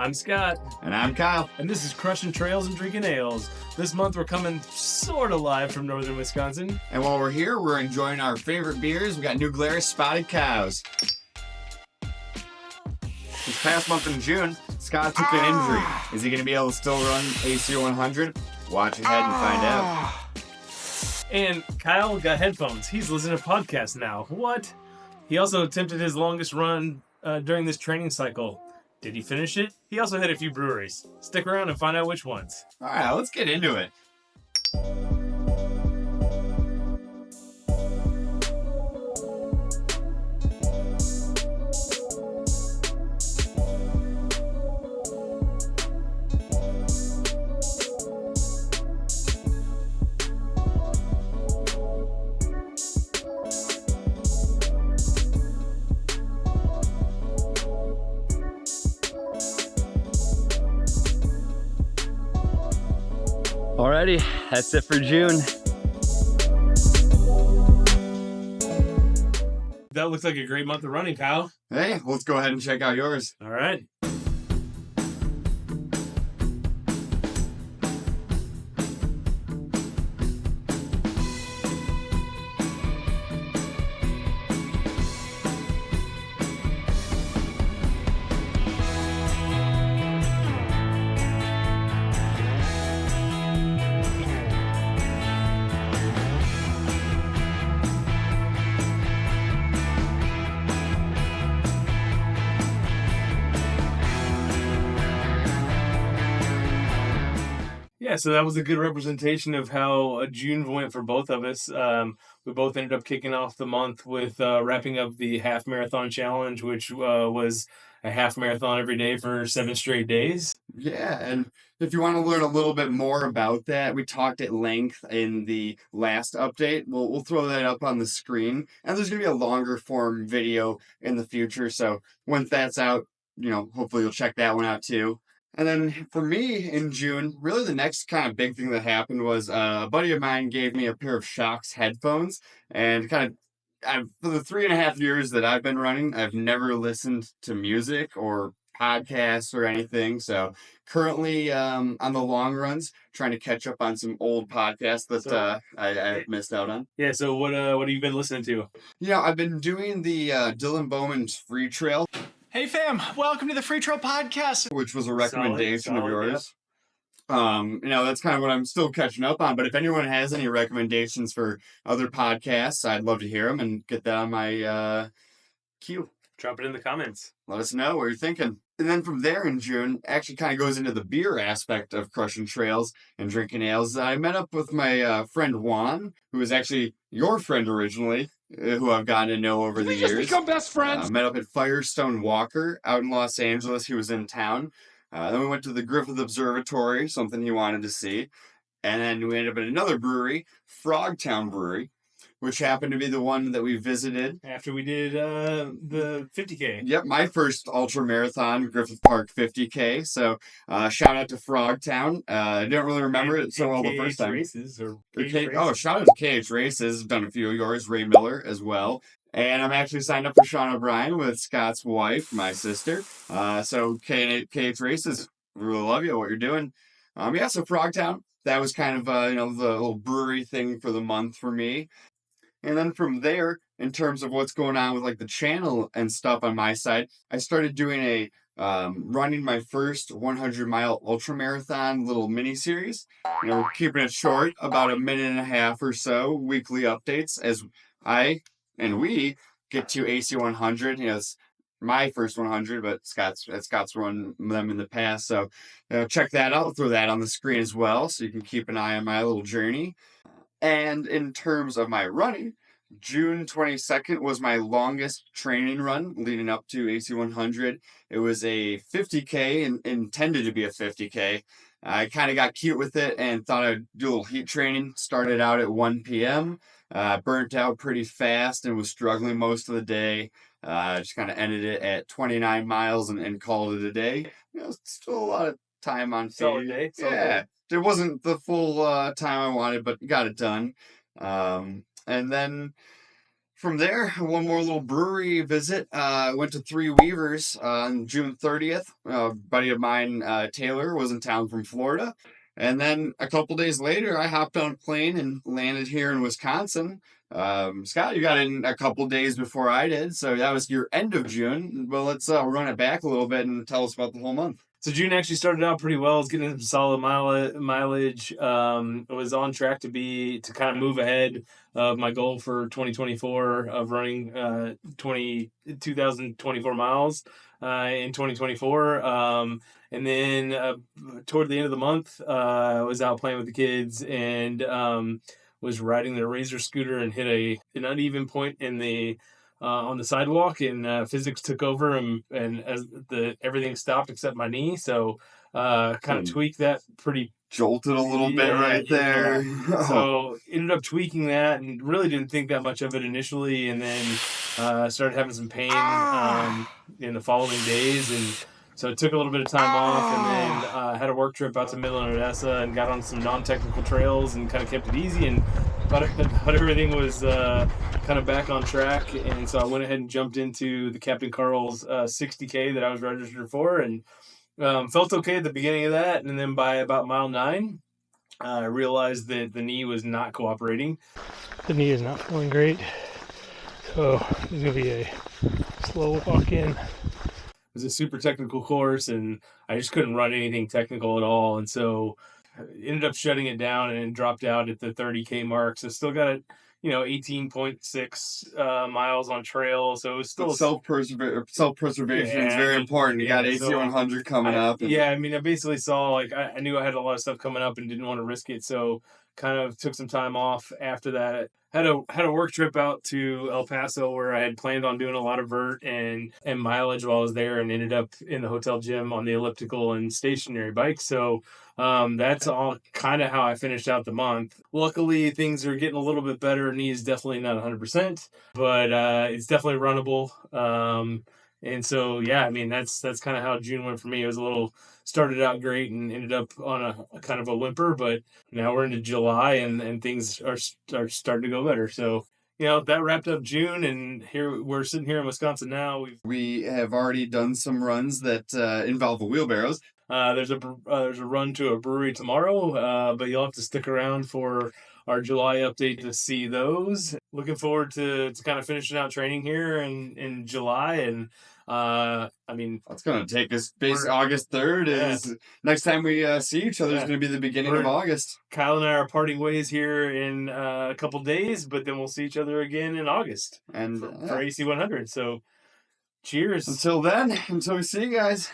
I'm Scott. And I'm Kyle. And this is Crushing Trails and Drinking Ales. This month we're coming sort of live from northern Wisconsin. And while we're here, we're enjoying our favorite beers. We got New Glarus Spotted Cows. This past month in June, Scott took an injury. Is he going to be able to still run AC 100? Watch ahead and find out. And Kyle got headphones. He's listening to podcasts now. What? He also attempted his longest run during this training cycle. Did he finish it? He also hit a few breweries. Stick around and find out which ones. All right, let's get into it. Alrighty, that's it for June. That looks like a great month of running, Kyle. Hey, let's go ahead and check out yours. All right. Yeah, so that was a good representation of how June went for both of us. We both ended up kicking off the month with wrapping up the half marathon challenge, which was a half marathon every day for 7 straight days. Yeah, and if you want to learn a little bit more about that, we talked at length in the last update. We'll throw that up on the screen, and there's going to be a longer form video in the future. So once that's out, hopefully you'll check that one out too. And then for me in June, really the next kind of big thing that happened was a buddy of mine gave me a pair of Shox headphones, and for the 3.5 years that I've been running, I've never listened to music or podcasts or anything. So currently on the long runs, trying to catch up on some old podcasts that I missed out on. Yeah, so what have you been listening to? I've been doing the Dylan Bowman's Free Trail. Hey fam, welcome to the Free Trail Podcast. Which was a recommendation of yours. Yeah. That's kind of what I'm still catching up on. But if anyone has any recommendations for other podcasts, I'd love to hear them and get that on my queue. Drop it in the comments. Let us know what you're thinking. And then from there in June, actually kind of goes into the beer aspect of Crushing Trails and Drinking Ales. I met up with my friend Juan, who is actually your friend originally, who I've gotten to know over the years. Become best friends. Met up at Firestone Walker out in Los Angeles. He was in town. Then we went to the Griffith Observatory, something he wanted to see. And then we ended up at another brewery, Frogtown Brewery, which happened to be the one that we visited After we did the 50K. Yep, my first ultra marathon, Griffith Park 50K. So shout out to Frogtown. I didn't really remember it so well the first time. Races or Shout out to KH Races. I've done a few of yours, Ray Miller as well. And I'm actually signed up for Sean O'Brien with Scott's wife, my sister. So KH Races, we really love you, what you're doing. So Frogtown, that was kind of the little brewery thing for the month for me. And then from there, in terms of what's going on with like the channel and stuff on my side, I started doing running my first 100-mile ultra marathon little mini series. We're keeping it short, about a minute and a half or so, weekly updates as we get to AC 100. It's my first 100, but Scott's run them in the past. So check that out. I'll throw that on the screen as well, so you can keep an eye on my little journey. And in terms of my running, June 22nd was my longest training run leading up to AC 100. It was a 50K and intended to be a 50K. I kind of got cute with it and thought I'd do a little heat training. Started out at 1 p.m., burnt out pretty fast and was struggling most of the day. Just kind of ended it at 29 miles and called it a day. Still a lot of time on Solid feed. day. Yeah. It wasn't the full time I wanted, but got it done. And then from there, one more little brewery visit. Went to Three Weavers on June 30th. A buddy of mine, Taylor, was in town from Florida. And then a couple days later, I hopped on a plane and landed here in Wisconsin. Scott, you got in a couple days before I did, so that was your end of June. Well, let's run it back a little bit and tell us about the whole month. So June actually started out pretty well. I was getting some solid mileage. I was on track to kind of move ahead of my goal for 2024 of running 2,024 miles in 2024. And then toward the end of the month, I was out playing with the kids and was riding the Razr scooter and hit an uneven point in the on the sidewalk, and physics took over, and as everything stopped except my knee. So kind of tweaked that pretty. Jolted a little bit right there. Yeah. So ended up tweaking that and really didn't think that much of it initially, and then started having some pain in the following days, and so it took a little bit of time off, and then had a work trip out to Midland, Odessa, and got on some non-technical trails and kind of kept it easy, and thought everything was kind of back on track. And so I went ahead and jumped into the Captain Karl's 60K that I was registered for, and felt okay at the beginning of that. And then by about mile 9, I realized that the knee was not cooperating. The knee is not feeling great, so it's going to be a slow walk in. It was a super technical course, and I just couldn't run anything technical at all. And so ended up shutting it down and dropped out at the 30K mark. So still got it, 18.6 miles on trail. So it was still self-preservation is very important. You got AC100 coming up. I mean, I basically saw, I knew I had a lot of stuff coming up and didn't want to risk it. So kind of took some time off after that. Had a work trip out to El Paso where I had planned on doing a lot of vert and mileage while I was there, and ended up in the hotel gym on the elliptical and stationary bike. So that's all kind of how I finished out the month. Luckily, things are getting a little bit better. Knee is definitely not 100%, but it's definitely runnable. And so, yeah, I mean, that's kind of how June went for me. It was started out great and ended up on a kind of a whimper, but now we're into July and things are starting to go better. So, that wrapped up June, and here we're sitting here in Wisconsin now. We have already done some runs that involve the wheelbarrows. There's a run to a brewery tomorrow, but you'll have to stick around for our July update to see those. Looking forward to kind of finishing out training here in July, and I mean, it's going to take us August 3rd is next time we see each other is going to be the beginning of August. Kyle and I are parting ways here in a couple days, but then we'll see each other again in August and for AC100. So cheers. Until then, until we see you guys.